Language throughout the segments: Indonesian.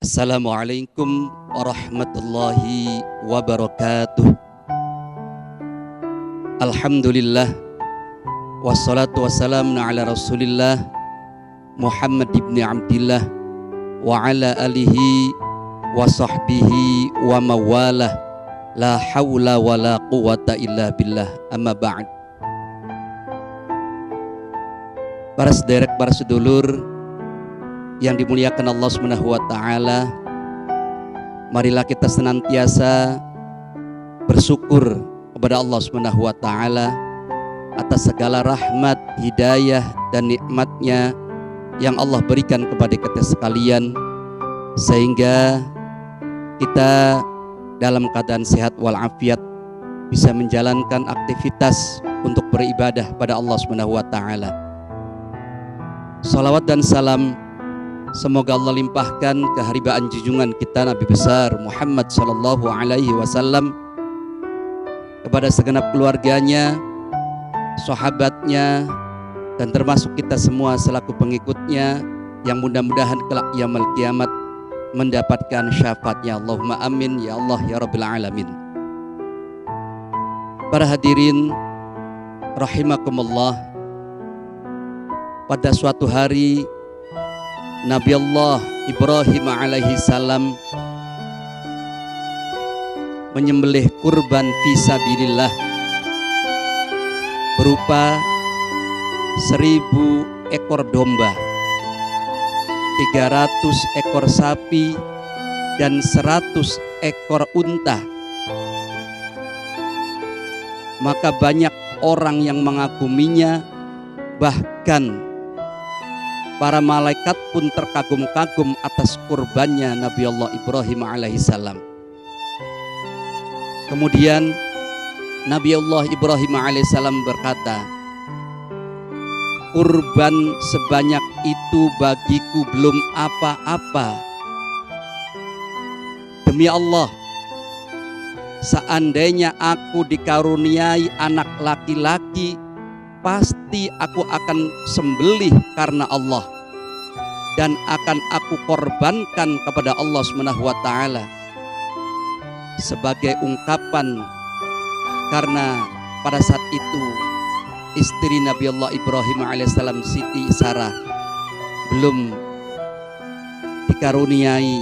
Assalamualaikum warahmatullahi wabarakatuh. Alhamdulillah, wassalatu wassalamu ala rasulillah Muhammad ibn Abdillah wa ala alihi wa sahbihi wa mawalah, la hawla wa la quwata illa billah, amma ba'd. Para sederek, para sedulur yang dimuliakan Allah Subhanahu wa taala, marilah kita senantiasa bersyukur kepada Allah Subhanahu wa taala atas segala rahmat, hidayah dan nikmatnya yang Allah berikan kepada kita sekalian, sehingga kita dalam keadaan sehat walafiat bisa menjalankan aktivitas untuk beribadah pada Allah Subhanahu wa taala. Salawat dan salam semoga Allah limpahkan keharibaan junjungan kita Nabi besar Muhammad sallallahu alaihi wasallam kepada segenap keluarganya, sahabatnya, dan termasuk kita semua selaku pengikutnya yang mudah-mudahan kelak yaumul kiamat mendapatkan syafaatnya. Allahumma amin ya Allah ya Rabbil alamin. Para hadirin rahimakumullah, pada suatu hari Nabi Allah Ibrahim alaihi salam menyembelih kurban fisabilillah berupa 1000 ekor domba, 300 ekor sapi, dan 100 ekor unta. Maka banyak orang yang mengaguminya, bahkan para malaikat pun terkagum-kagum atas kurbannya Nabi Allah Ibrahim alaihissalam. Kemudian Nabi Allah Ibrahim alaihissalam berkata, kurban sebanyak itu bagiku belum apa-apa. Demi Allah, seandainya aku dikaruniai anak laki-laki, pasti aku akan sembelih karena Allah dan akan aku korbankan kepada Allah Subhanahu wa taala sebagai ungkapan, karena pada saat itu istri Nabi Allah Ibrahim alaihissalam Siti Sarah belum dikaruniai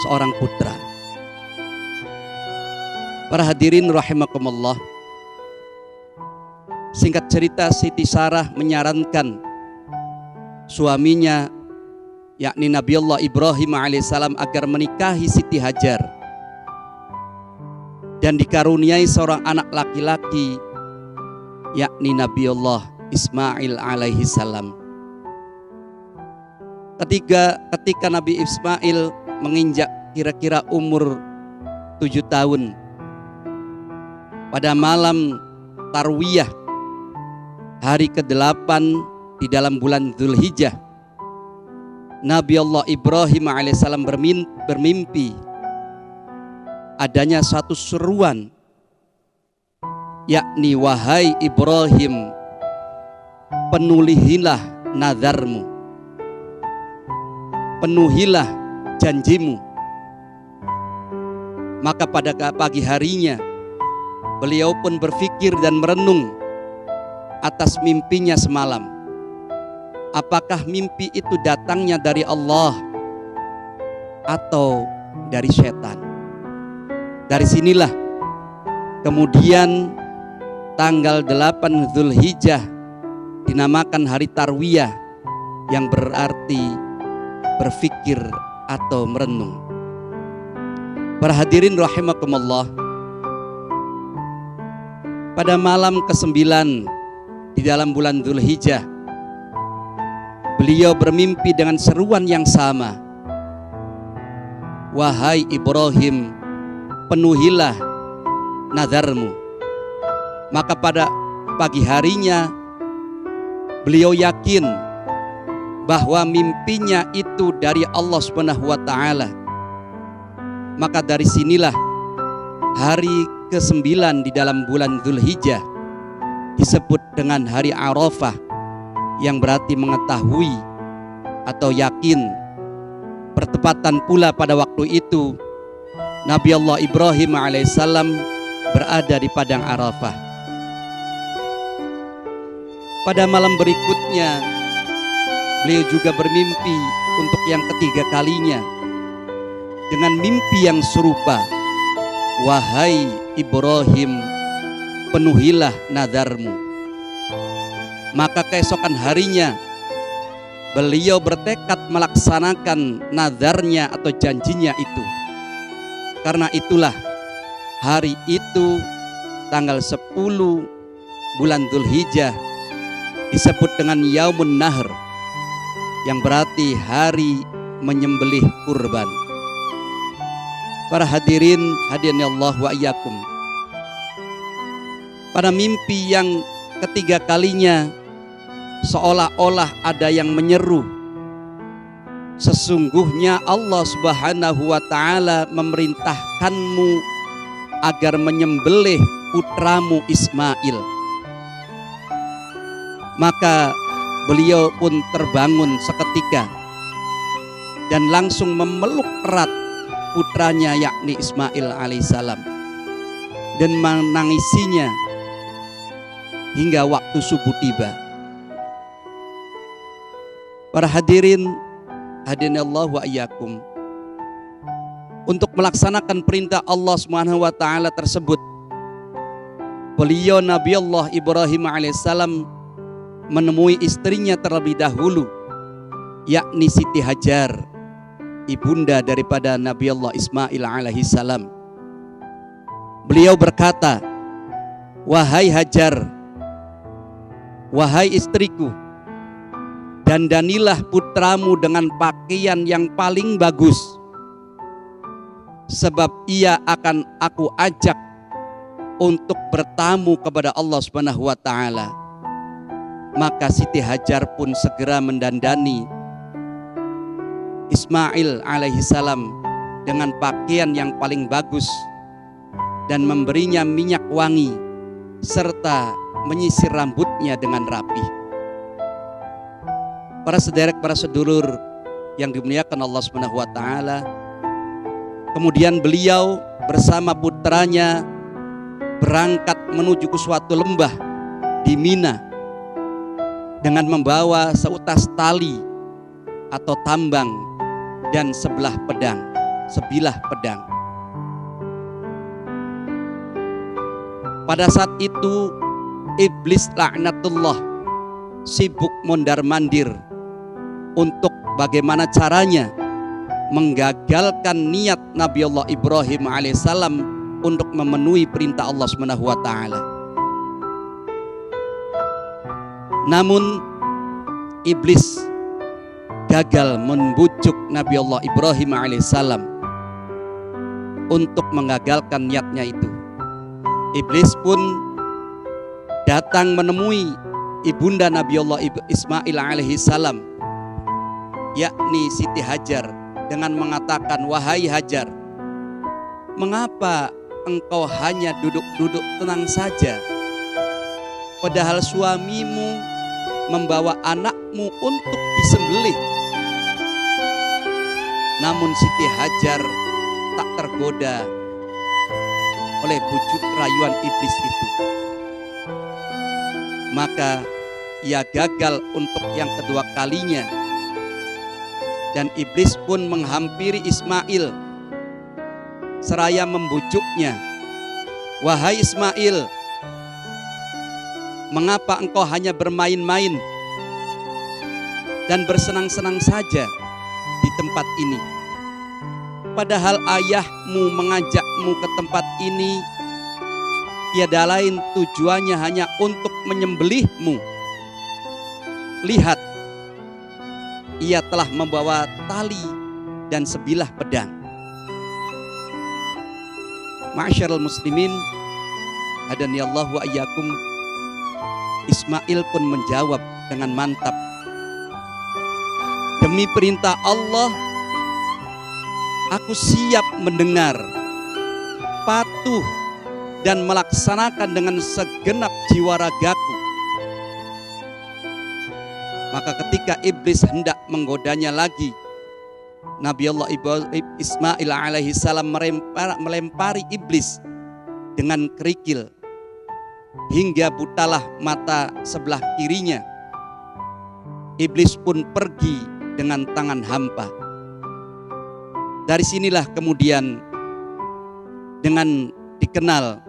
seorang putra. Para hadirin rahimakumullah, singkat cerita, Siti Sarah menyarankan suaminya yakni Nabi Allah Ibrahim alaihissalam agar menikahi Siti Hajar dan dikaruniai seorang anak laki-laki yakni Nabi Allah Ismail alaihissalam. Ketika Nabi Ismail menginjak kira-kira umur 7 tahun, pada malam Tarwiyah hari ke-8 di dalam bulan Dzulhijjah, Nabi Allah Ibrahim alaihissalam bermimpi adanya satu seruan, yakni wahai Ibrahim, penuhilah nazarmu, penuhilah janjimu. Maka pada pagi harinya beliau pun berpikir dan merenung atas mimpinya semalam. Apakah mimpi itu datangnya dari Allah atau dari setan? Dari sinilah kemudian tanggal 8 Dzulhijjah dinamakan hari Tarwiyah, yang berarti berpikir atau merenung. Para hadirin rahimakumullah, pada malam ke-9 di dalam bulan Dzulhijjah, beliau bermimpi dengan seruan yang sama. Wahai Ibrahim, penuhilah nazarmu. Maka pada pagi harinya beliau yakin bahwa mimpinya itu dari Allah Subhanahu wa taala. Maka dari sinilah hari ke-9 di dalam bulan Dzulhijjah disebut dengan hari Arafah, yang berarti mengetahui atau yakin Bertepatan pula pada waktu itu Nabi Allah Ibrahim alaihissalam berada di padang Arafah. Pada malam berikutnya beliau juga bermimpi untuk yang ketiga kalinya dengan mimpi yang serupa. Wahai Ibrahim, penuhilah nadarmu. Maka keesokan harinya beliau bertekad melaksanakan nadarnya atau janjinya itu. Karena itulah hari itu tanggal 10 bulan Dzulhijjah disebut dengan Yaumun Nahr, yang berarti hari menyembelih kurban. Para hadirin Allah wa iyyakum. Pada mimpi yang ketiga kalinya seolah-olah ada yang menyeru, sesungguhnya Allah Subhanahu wa ta'ala memerintahkanmu agar menyembelih putramu Ismail. Maka beliau pun terbangun seketika dan langsung memeluk erat putranya yakni Ismail alaihissalam dan menangisinya hingga waktu subuh tiba. Para hadirin Allah wa iyyakum, untuk melaksanakan perintah Allah Subhanahu wa taala tersebut, beliau Nabi Allah Ibrahim alaihissalam menemui istrinya terlebih dahulu, yakni Siti Hajar, ibunda daripada Nabi Allah Ismail alaihissalam. Beliau berkata, "Wahai Hajar, wahai istriku, dandanilah putramu dengan pakaian yang paling bagus, sebab ia akan aku ajak untuk bertamu kepada Allah Subhanahu wa taala." Maka Siti Hajar pun segera mendandani Ismail alaihissalam dengan pakaian yang paling bagus dan memberinya minyak wangi serta menyisir rambutnya dengan rapi. Para sederek, para sedulur yang dimuliakan Allah Subhanahu wa taala, kemudian beliau bersama putranya berangkat menuju ke suatu lembah di Mina dengan membawa seutas tali atau tambang dan sebilah pedang. Pada saat itu iblis laknatullah sibuk mondar-mandir untuk bagaimana caranya menggagalkan niat Nabi Allah Ibrahim alaihissalam untuk memenuhi perintah Allah Subhanahu wa taala. Namun iblis gagal membujuk Nabi Allah Ibrahim alaihissalam untuk mengagalkan niatnya itu. Iblis pun datang menemui ibunda Nabi Allah Ismail alaihissalam, yakni Siti Hajar, dengan mengatakan, "Wahai Hajar, mengapa engkau hanya duduk-duduk tenang saja, padahal suamimu membawa anakmu untuk disembelih?" Namun Siti Hajar tak tergoda oleh bujuk rayuan iblis itu. Maka ia gagal untuk yang kedua kalinya, dan iblis pun menghampiri Ismail seraya membujuknya, "Wahai Ismail, mengapa engkau hanya bermain-main dan bersenang-senang saja di tempat ini? Padahal ayahmu mengajakmu ke tempat ini tiada lain tujuannya hanya untuk menyembelihmu. Lihat, ia telah membawa tali dan sebilah pedang." Ma'asyiral muslimin, hadani Allah wa iyyakum, Ismail pun menjawab dengan mantap, "Demi perintah Allah, aku siap mendengar, patuh, dan melaksanakan dengan segenap jiwa ragaku." Maka ketika iblis hendak menggodanya lagi, Nabi Allah Ismail alaihi salam melempari iblis dengan kerikil hingga butalah mata sebelah kirinya. Iblis pun pergi dengan tangan hampa. Dari sinilah kemudian dengan dikenal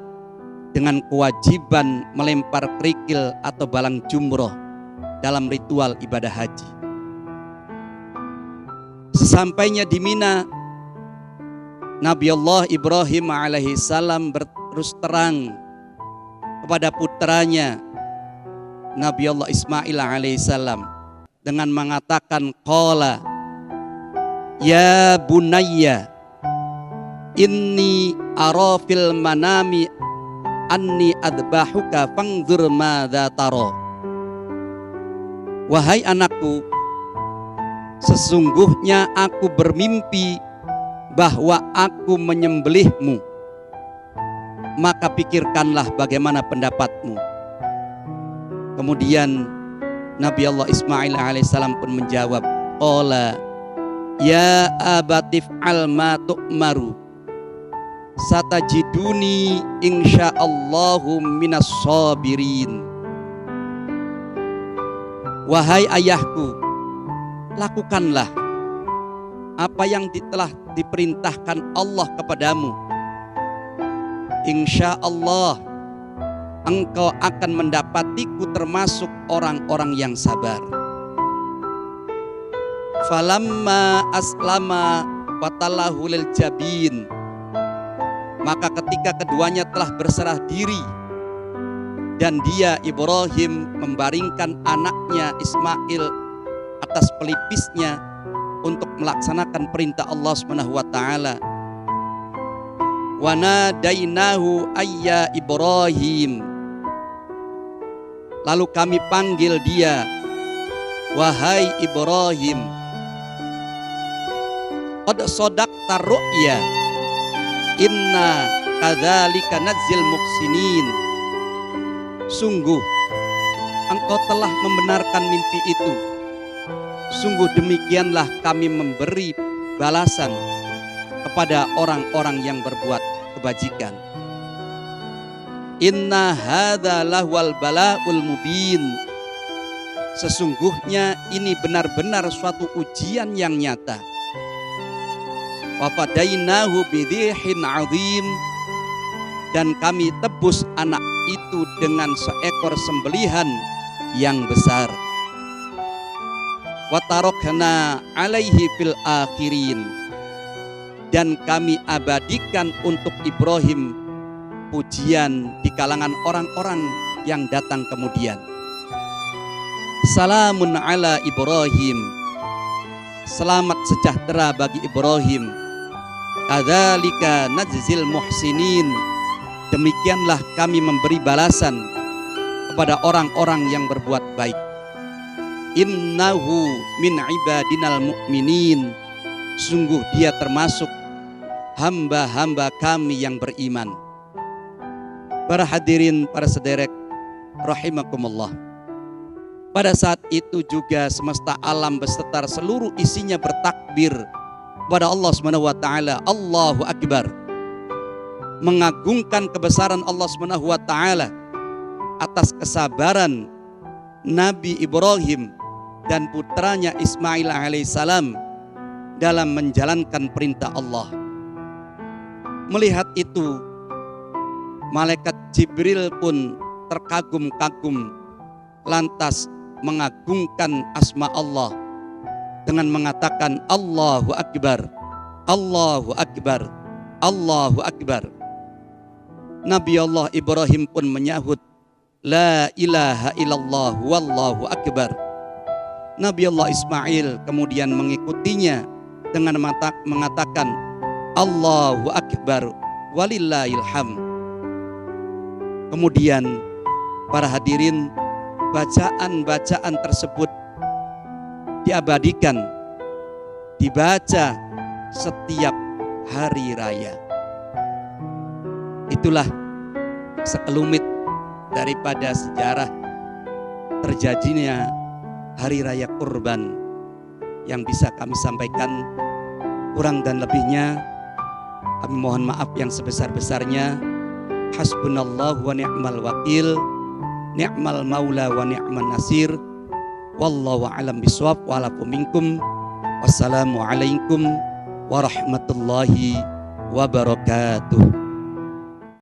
dengan kewajiban melempar kerikil atau balang jumroh dalam ritual ibadah haji. Sesampainya di Mina, Nabi Allah Ibrahim alaihi salam berterus terang kepada putranya Nabi Allah Ismail alaihi salam dengan mengatakan, qala ya bunayya inni ara fil manami anni adbahuka fangzur madza tara. Wahai anakku, sesungguhnya aku bermimpi bahwa aku menyembelihmu, maka pikirkanlah bagaimana pendapatmu. Kemudian Nabi Allah Ismail alaihissalam pun menjawab, qala ya abatif al ma tu'maru satajiduni insyaallahu minas sabirin. Wahai ayahku, lakukanlah apa yang telah diperintahkan Allah kepadamu. Insya Allah engkau akan mendapatiku termasuk orang-orang yang sabar. Falamma aslama watallahu lil jabin, maka ketika keduanya telah berserah diri dan dia Ibrahim membaringkan anaknya Ismail atas pelipisnya untuk melaksanakan perintah Allah Subhanahu wa taala. Wa nadainahu ayya Ibrahim, lalu kami panggil dia, wahai Ibrahim, qad shadaqta ru'ya inna kadzalika nadzil muhsinin. Sungguh engkau telah membenarkan mimpi itu. Sungguh demikianlah kami memberi balasan kepada orang-orang yang berbuat kebajikan. Inna hadza lahwal balaul mubin. Sesungguhnya ini benar-benar suatu ujian yang nyata. Wa fadainahu bidhihin azim, dan kami tebus anak itu dengan seekor sembelihan yang besar. Wa tarakna alaihi fil akhirin, dan kami abadikan untuk Ibrahim pujian di kalangan orang-orang yang datang kemudian. Salamun ala Ibrahim, selamat sejahtera bagi Ibrahim. Kadzalika najzil muhsinin, demikianlah kami memberi balasan kepada orang-orang yang berbuat baik. Innahu min ibadinal mu'minin, sungguh dia termasuk hamba-hamba kami yang beriman. Para hadirin, para sederek rahimakumullah, pada saat itu juga semesta alam beserta seluruh isinya bertakbir kepada Allah Subhanahu wa taala, Allahu Akbar, mengagungkan kebesaran Allah Subhanahu wa taala atas kesabaran Nabi Ibrahim dan putranya Ismail alaihissalam dalam menjalankan perintah Allah. Melihat itu, malaikat Jibril pun terkagum-kagum, lantas mengagungkan asma Allah dengan mengatakan Allahu Akbar, Allahu Akbar, Allahu Akbar. Nabi Allah Ibrahim pun menyahut, La ilaha illallah wallahu akbar. Nabi Allah Ismail kemudian mengikutinya dengan mengatakan Allahu Akbar walillahil hamd. Kemudian para hadirin, bacaan-bacaan tersebut diabadikan, dibaca setiap hari raya. Itulah sekelumit daripada sejarah terjadinya hari raya kurban yang bisa kami sampaikan Kurang dan lebihnya kami mohon maaf yang sebesar-besarnya. Hasbunallahu wa ni'mal wakil, ni'mal maula wa ni'man nasir. Wallahu a'lam bishawab wa ala minkum. Wassalamualaikum warahmatullahi wabarakatuh.